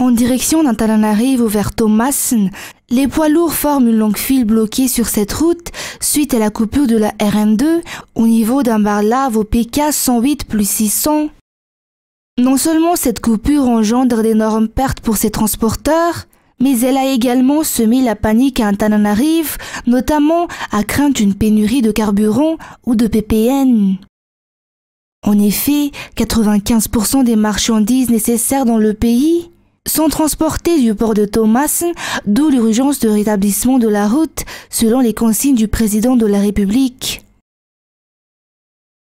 En direction d'Antananarivo vers Thomasin, les poids lourds forment une longue file bloquée sur cette route suite à la coupure de la RN2 au niveau d'un bar lave au PK 108 plus 600. Non seulement cette coupure engendre d'énormes pertes pour ces transporteurs, mais elle a également semé la panique à Antananarivo, notamment à crainte d'une pénurie de carburant ou de PPN. En effet, 95% des marchandises nécessaires dans le pays sont transportées du port de Thomasin, d'où l'urgence de rétablissement de la route selon les consignes du président de la République.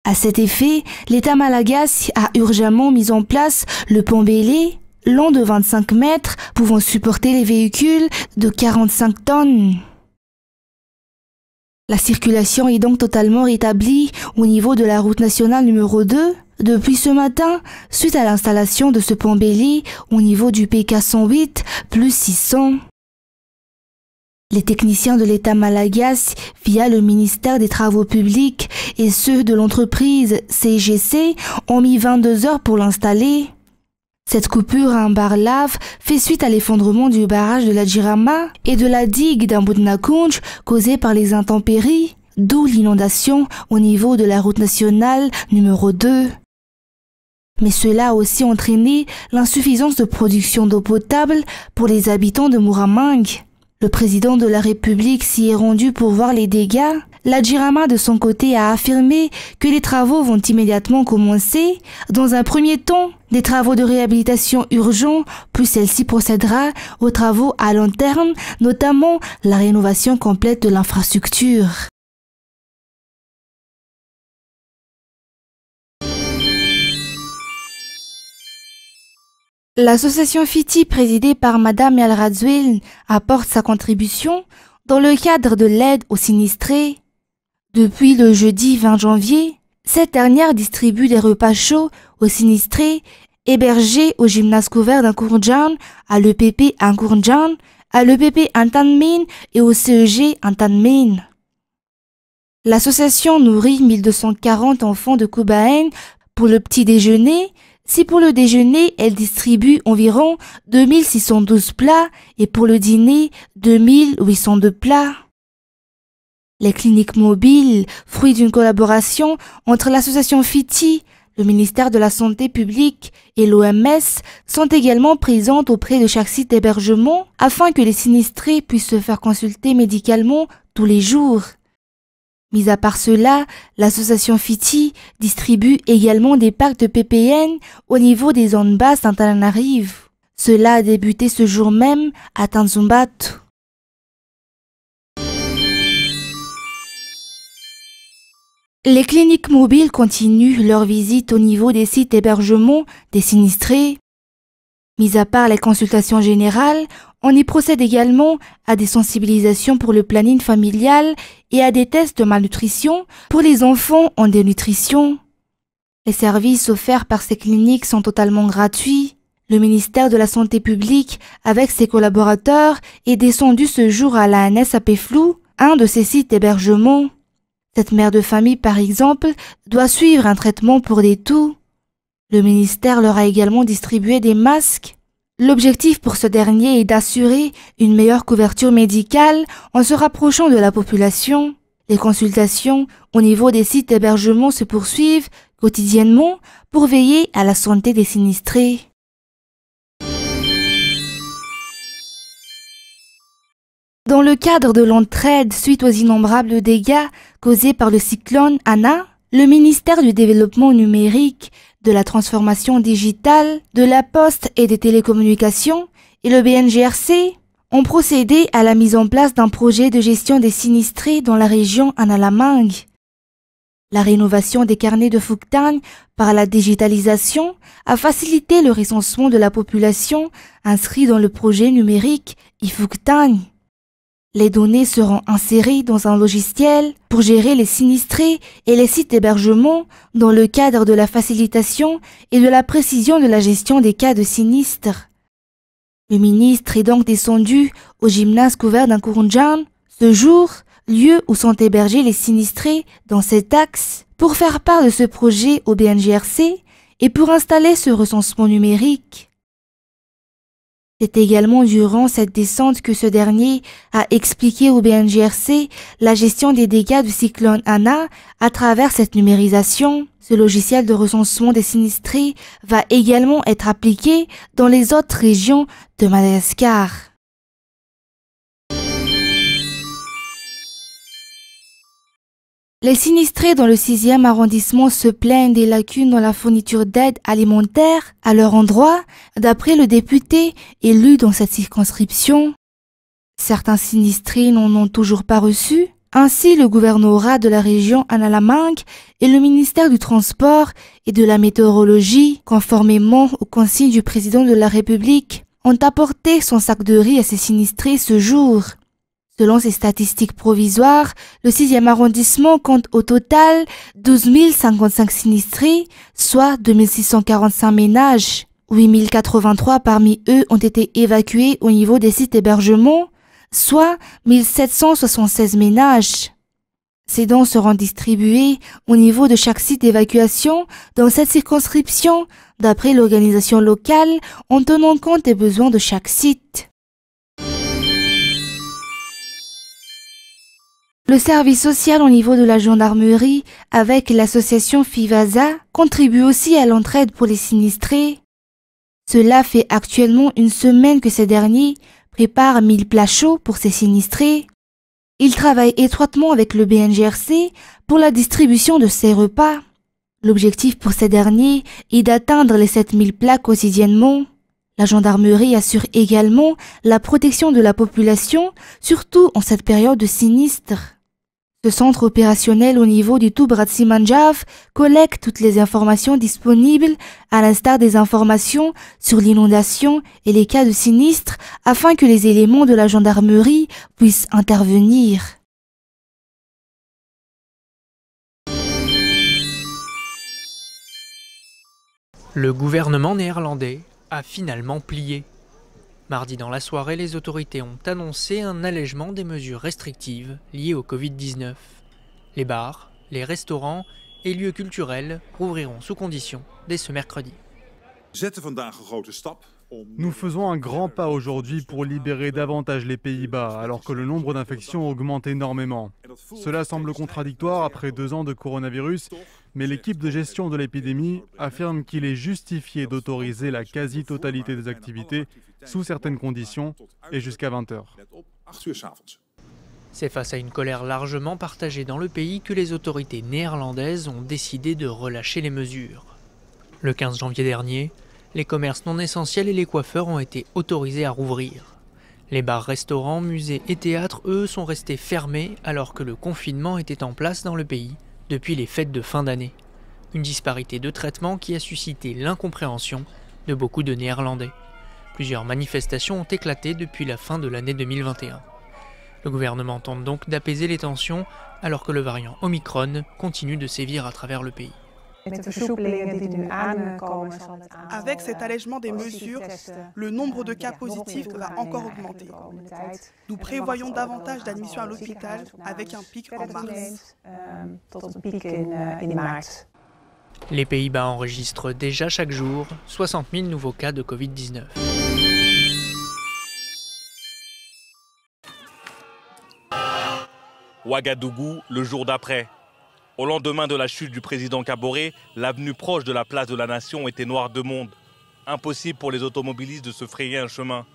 À cet effet, l'État malagasy a urgemment mis en place le pont Bélé, long de 25 mètres, pouvant supporter les véhicules de 45 tonnes. La circulation est donc totalement rétablie au niveau de la route nationale numéro 2 depuis ce matin, suite à l'installation de ce pont Bélé au niveau du PK 108 plus 600. Les techniciens de l'État malagasy, via le ministère des Travaux publics et ceux de l'entreprise CGC, ont mis 22 heures pour l'installer. Cette coupure à un bar lave fait suite à l'effondrement du barrage de la Jirama et de la digue d'Ambudnakunj causée par les intempéries, d'où l'inondation au niveau de la route nationale numéro 2. Mais cela a aussi entraîné l'insuffisance de production d'eau potable pour les habitants de Muramang. Le président de la République s'y est rendu pour voir les dégâts. La Jirama de son côté a affirmé que les travaux vont immédiatement commencer. Dans un premier temps, des travaux de réhabilitation urgents, puis celle-ci procédera aux travaux à long terme, notamment la rénovation complète de l'infrastructure. L'association FITI présidée par Madame Yalrazouel apporte sa contribution dans le cadre de l'aide aux sinistrés. Depuis le jeudi 20 janvier, cette dernière distribue des repas chauds aux sinistrés hébergés au gymnase couvert d'Ankourndjan, à l'EPP Ankourndjan, à l'EPP Antanmin et au CEG Antanmin. L'association nourrit 1240 enfants de Kubaen pour le petit déjeuner. Si pour le déjeuner, elle distribue environ 2612 plats et pour le dîner, 2802 plats. Les cliniques mobiles, fruit d'une collaboration entre l'association FITI, le ministère de la Santé publique et l'OMS, sont également présentes auprès de chaque site d'hébergement afin que les sinistrés puissent se faire consulter médicalement tous les jours. Mis à part cela, l'association FITI distribue également des packs de PPN au niveau des zones basses d'Antananarivo. Cela a débuté ce jour même à Tanzumbato. Les cliniques mobiles continuent leur visite au niveau des sites d'hébergement des sinistrés. Mis à part les consultations générales, on y procède également à des sensibilisations pour le planning familial et à des tests de malnutrition pour les enfants en dénutrition. Les services offerts par ces cliniques sont totalement gratuits. Le ministère de la Santé publique, avec ses collaborateurs, est descendu ce jour à la ANS à Peflou, un de ces sites d'hébergement. Cette mère de famille, par exemple, doit suivre un traitement pour des toux. Le ministère leur a également distribué des masques. L'objectif pour ce dernier est d'assurer une meilleure couverture médicale en se rapprochant de la population. Les consultations au niveau des sites d'hébergement se poursuivent quotidiennement pour veiller à la santé des sinistrés. Dans le cadre de l'entraide suite aux innombrables dégâts causés par le cyclone Ana, le ministère du Développement numérique, de la transformation digitale, de la poste et des télécommunications et le BNGRC ont procédé à la mise en place d'un projet de gestion des sinistrés dans la région Analamang. La rénovation des carnets de Fuktan par la digitalisation a facilité le recensement de la population inscrite dans le projet numérique iFuktan. Les données seront insérées dans un logiciel pour gérer les sinistrés et les sites d'hébergement dans le cadre de la facilitation et de la précision de la gestion des cas de sinistre. Le ministre est donc descendu au gymnase couvert d'Ankourndjan ce jour, lieu où sont hébergés les sinistrés dans cet axe, pour faire part de ce projet au BNGRC et pour installer ce recensement numérique. C'est également durant cette descente que ce dernier a expliqué au BNGRC la gestion des dégâts du cyclone Ana à travers cette numérisation. Ce logiciel de recensement des sinistrés va également être appliqué dans les autres régions de Madagascar. Les sinistrés dans le 6e arrondissement se plaignent des lacunes dans la fourniture d'aide alimentaire à leur endroit, d'après le député élu dans cette circonscription. Certains sinistrés n'en ont toujours pas reçu. Ainsi, le gouvernorat de la région Analamang et le ministère du Transport et de la Météorologie, conformément aux consignes du président de la République, ont apporté son sac de riz à ces sinistrés ce jour. Selon ces statistiques provisoires, le 6e arrondissement compte au total 12 055 sinistrés, soit 2 645 ménages. 8 083 parmi eux ont été évacués au niveau des sites d'hébergement, soit 1 776 ménages. Ces dons seront distribués au niveau de chaque site d'évacuation dans cette circonscription, d'après l'organisation locale, en tenant compte des besoins de chaque site. Le service social au niveau de la gendarmerie, avec l'association FIVASA, contribue aussi à l'entraide pour les sinistrés. Cela fait actuellement une semaine que ces derniers préparent 1000 plats chauds pour ces sinistrés. Ils travaillent étroitement avec le BNGRC pour la distribution de ces repas. L'objectif pour ces derniers est d'atteindre les 7000 plats quotidiennement. La gendarmerie assure également la protection de la population, surtout en cette période de sinistre. Ce centre opérationnel au niveau du Tubratsimanjaf collecte toutes les informations disponibles, à l'instar des informations sur l'inondation et les cas de sinistre, afin que les éléments de la gendarmerie puissent intervenir. Le gouvernement néerlandais a finalement plié. Mardi dans la soirée, les autorités ont annoncé un allègement des mesures restrictives liées au Covid-19. Les bars, les restaurants et lieux culturels rouvriront sous conditions dès ce mercredi. Nous faisons un grand pas aujourd'hui pour libérer davantage les Pays-Bas, alors que le nombre d'infections augmente énormément. Cela semble contradictoire après 2 ans de coronavirus, mais l'équipe de gestion de l'épidémie affirme qu'il est justifié d'autoriser la quasi-totalité des activités sous certaines conditions et jusqu'à 20 h. C'est face à une colère largement partagée dans le pays que les autorités néerlandaises ont décidé de relâcher les mesures. Le 15 janvier dernier, les commerces non essentiels et les coiffeurs ont été autorisés à rouvrir. Les bars, restaurants, musées et théâtres, eux, sont restés fermés alors que le confinement était en place dans le pays depuis les fêtes de fin d'année. Une disparité de traitement qui a suscité l'incompréhension de beaucoup de Néerlandais. Plusieurs manifestations ont éclaté depuis la fin de l'année 2021. Le gouvernement tente donc d'apaiser les tensions alors que le variant Omicron continue de sévir à travers le pays. Avec cet allègement des mesures, le nombre de cas positifs va encore augmenter. Nous prévoyons davantage d'admissions à l'hôpital avec un pic en mars. Les Pays-Bas enregistrent déjà chaque jour 60 000 nouveaux cas de Covid-19. Ouagadougou, le jour d'après. Au lendemain de la chute du président Kaboré, l'avenue proche de la place de la Nation était noire de monde. Impossible pour les automobilistes de se frayer un chemin.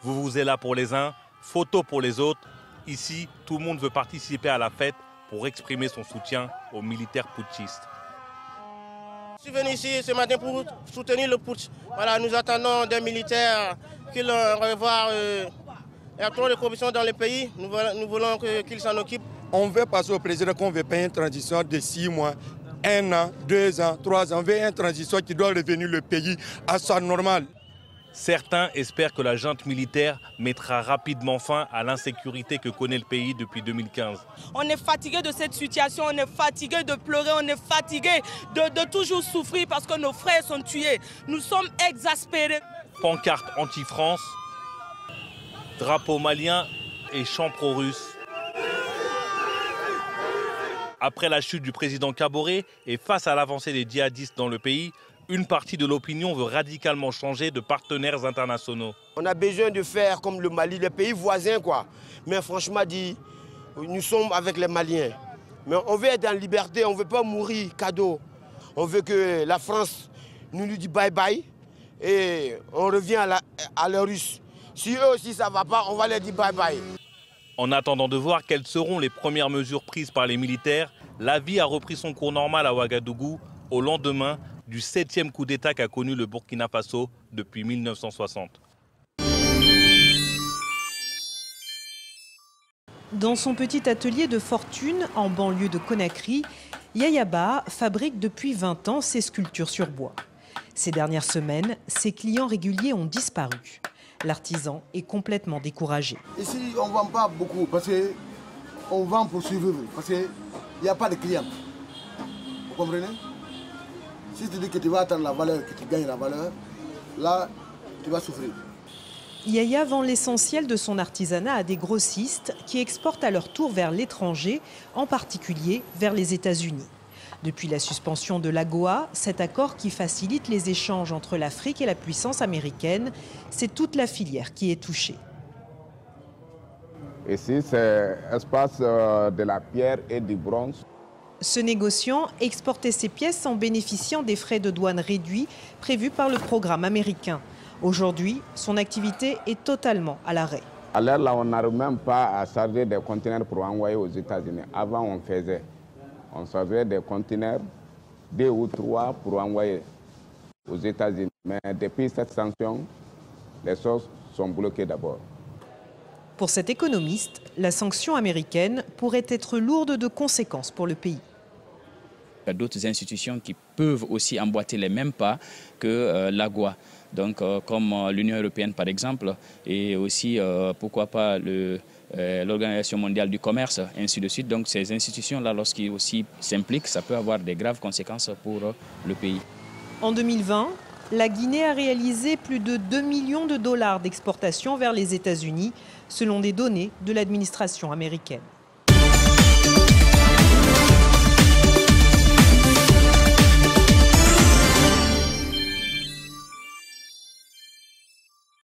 Vous êtes là pour les uns, photo pour les autres. Ici, tout le monde veut participer à la fête pour exprimer son soutien aux militaires putschistes. Je suis venu ici ce matin pour soutenir le putsch. Voilà, nous attendons des militaires qu'ils revoient il y a trop de corruption dans le pays. Nous voulons qu'ils s'en occupent. On veut passer au président qu'on ne veut pas une transition de 6 mois, 1 an, 2 ans, 3 ans. On veut une transition qui doit revenir le pays à sa normale. Certains espèrent que la junte militaire mettra rapidement fin à l'insécurité que connaît le pays depuis 2015. On est fatigué de cette situation, on est fatigué de pleurer, on est fatigué de toujours souffrir parce que nos frères sont tués. Nous sommes exaspérés. Pancarte anti-France, drapeau malien et chant pro-russe. Après la chute du président Kaboré et face à l'avancée des djihadistes dans le pays, Une partie de l'opinion veut radicalement changer de partenaires internationaux. On a besoin de faire comme le Mali, les pays voisins, quoi. Mais franchement dit, nous sommes avec les Maliens. Mais on veut être en liberté, on ne veut pas mourir cadeau. On veut que la France nous dit bye-bye et on revient à les Russes. Si eux aussi ça ne va pas, on va leur dire bye-bye. En attendant de voir quelles seront les premières mesures prises par les militaires, la vie a repris son cours normal à Ouagadougou au lendemain du 7e coup d'État qu'a connu le Burkina Faso depuis 1960. Dans son petit atelier de fortune en banlieue de Conakry, Yaya Ba fabrique depuis 20 ans ses sculptures sur bois. Ces dernières semaines, ses clients réguliers ont disparu. L'artisan est complètement découragé. Ici, on ne vend pas beaucoup parce qu'on vend pour survivre, parce qu'il n'y a pas de clients. Vous comprenez? Si tu dis que tu vas attendre la valeur, que tu gagnes la valeur, là, tu vas souffrir. Yaya vend l'essentiel de son artisanat à des grossistes qui exportent à leur tour vers l'étranger, en particulier vers les États-Unis. Depuis la suspension de l'AGOA, cet accord qui facilite les échanges entre l'Afrique et la puissance américaine, c'est toute la filière qui est touchée. Ici, c'est l'espace de la pierre et du bronze. Ce négociant exportait ses pièces en bénéficiant des frais de douane réduits prévus par le programme américain. Aujourd'hui, son activité est totalement à l'arrêt. À l'heure là, on n'arrive même pas à charger des conteneurs pour envoyer aux États-Unis. Avant, on faisait. On chargeait des conteneurs, 2 ou 3 pour envoyer aux États-Unis. Mais depuis cette sanction, les choses sont bloquées d'abord. Pour cet économiste, la sanction américaine pourrait être lourde de conséquences pour le pays. Il y a d'autres institutions qui peuvent aussi emboîter les mêmes pas que l'AGOA. Donc, comme l'Union européenne par exemple, et aussi, pourquoi pas, l'Organisation mondiale du commerce, ainsi de suite. Donc ces institutions-là, lorsqu'ils aussi s'impliquent, ça peut avoir des graves conséquences pour le pays. En 2020, la Guinée a réalisé plus de 2 millions de dollars d'exportation vers les États-Unis, selon des données de l'administration américaine.